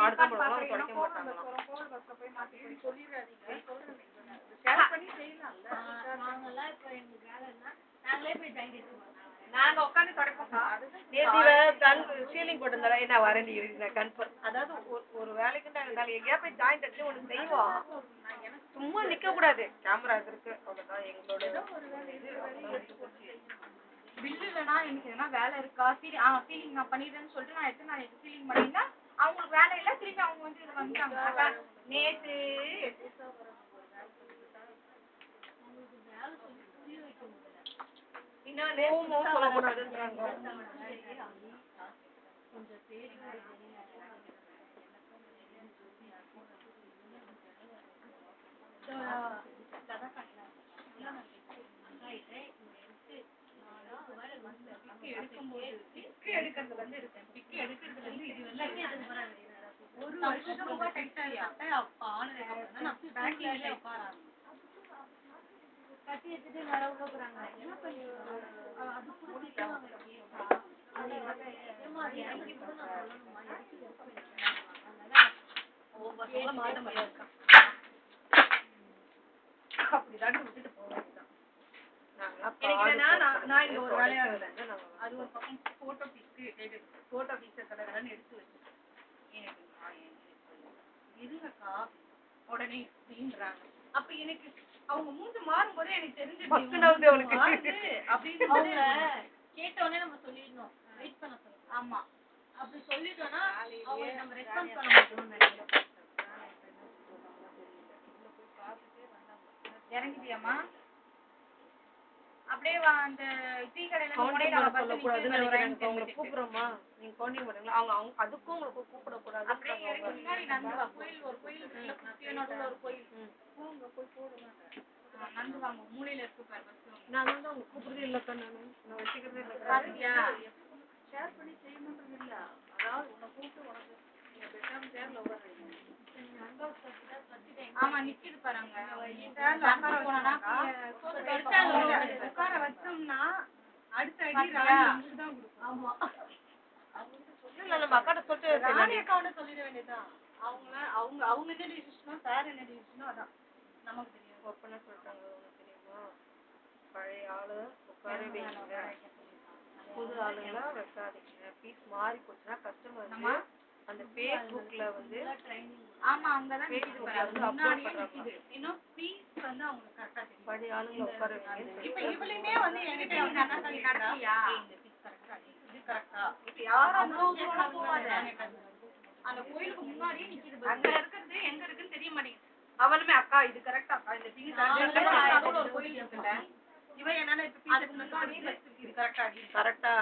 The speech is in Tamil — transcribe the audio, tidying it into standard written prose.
மாடுதான் போடுவாங்க துடைக்க மாட்டாங்க கோவில் பஸ்ல போய் மாத்தி போய் சொல்லிடாதீங்க சொல்றேன் ஷேர் பண்ணி செய்யலாம்ல நாங்கெல்லாம் இப்ப எங்க வேலைன்னா நாங்களே போய் டைரி எடுத்துவோம் நாங்க உட்காந்து துடைப்போம்க்கா நேற்று சீலிங் போட்டிருந்தாலும் என்ன வரேன் கன்ஃபார்ம் அதாவது ஒரு வேலைக்கு நாங்கள் எங்கேயா போய் ஜாயிண்ட் அடிச்சு ஒன்று செய்வோம் சும்மா நிக்க கூடாது கேமரா இருக்கு அவ்வளவுதான் எங்களோட பில் இல்லைன்னா எனக்கு எதனா வேலை இருக்கா சீலிங் நான் பண்ணிடுறேன்னு சொல்லிட்டு நான் எடுத்து நான் சீலிங் பண்ணியிருந்தேன் அவங்களுக்கு வேலை இல்லை திரும்பி அவங்க வந்து இது வந்துட்டாங்க நேற்று இன்னும் சொல்லக்கூடாதுன்றாங்க கொஞ்சம் பேர் எடுக்கிறதுல இருந்து இருக்கேன் பிக்கு எடுக்கிறதுல இருந்து இது எல்லாம் ஒரு வருஷம் ரொம்ப டைட்டா அப்பா ஆனதுக்கு உட்காராங்க கட்டி எடுத்துட்டு வேற உள்ள போறாங்க என்ன பண்ணிடுவாங்க அது புடிச்சிட்டாங்க அப்படிதான் விட்டுட்டு போவேன் நான் இங்க ஒரு வேலையா இருந்தேன் அது ஒரு பக்கம் போட்டோ பிக்ஸ் கடகடன்னு எடுத்து வச்சுட்டேன் இருங்கக்கா உடனே அப்படின்றாங்க அப்ப எனக்கு அவங்க மூஞ்சு மாறும் போதே எனக்கு தெரிஞ்சது அப்படின்னு கேட்டோடனே நம்ம சொல்லிடணும் வெயிட் பண்ண சொல்லணும் ஆமா அப்படி சொல்லிட்டோம்னா அவங்களுக்கு நம்ம ரெஸ்பான்ஸ் பண்ண மாட்டோம்னு நினைக்கிறேன் இறங்கிட்டியாமா அப்படியே அந்த டீ கடையில உங்களை கூப்பிடுறோமா நீங்க கவுண்டிங் பண்ணுங்களா அவங்க அதுக்கும் உங்களுக்கு கூப்பிடக்கூடாது அப்படியே இறங்கி முன்னாடி நடந்து வா கோயில் ஒரு கோயில் இருக்குல்ல ஒரு கோயில் அங்க போய் போடுவாங்க நடந்து வாங்க மூலையில இருக்கு பாரு பஸ் நான் வந்து அவங்க கூப்பிடுறதே இல்லக்கா நான் வச்சுக்கிறதே இல்லை ஷேர் பண்ணி செய்யணுன்றது இல்ல அதாவது உன்னை கூப்பிட்டு உனக்கு நீங்க பெட்டாம சேர்ல உட்காருங்க ஆமா நிக்கிது பாருங்க உட்கார வச்சோம்னா அடுத்த அடி ராணி தான் கொடுக்கும் ஆமா நம்ம அக்காட்ட சொல்லிட்டு ராணி அக்காவோட சொல்லிட வேண்டியதுதான் அவங்க என்ன டிசிஷனோ சார் என்ன டிசிஷனோ அதான் நமக்கு தெரியும் ஒப்பனை சொல்லிட்டாங்க உங்களுக்கு தெரியுமா பழைய ஆளு உட்கார வைங்க புது ஆளுங்களா வைக்காதீங்க பீஸ் மாறி போச்சுன்னா கஸ்டமர் அந்த ஃபேஸ்புக்ல வந்து ஆமா அங்கதான் முன்னாடி நிக்குது இன்னும் பீஸ் வந்து அவங்க கரெக்டா தெரியும் பழைய ஆளுங்க உட்கார வைங்க இப்ப இவளுமே வந்து என்கிட்ட நடத்தியா இந்த பீஸ் கரெக்டா இது கரெக்டா இப்ப யாரும் போவாத அந்த கோயிலுக்கு முன்னாடியே நிக்குது அங்க இருக்கிறது எங்க இருக்குன்னு தெரிய மாட்டேங்குது அவளுமே அக்கா இது கரெக்டா அக்கா இந்த பீஸ் ஒரு கோயில் இருக்குல்ல இவன் என்னன்னா இப்ப பீஸ் இது கரெக்டா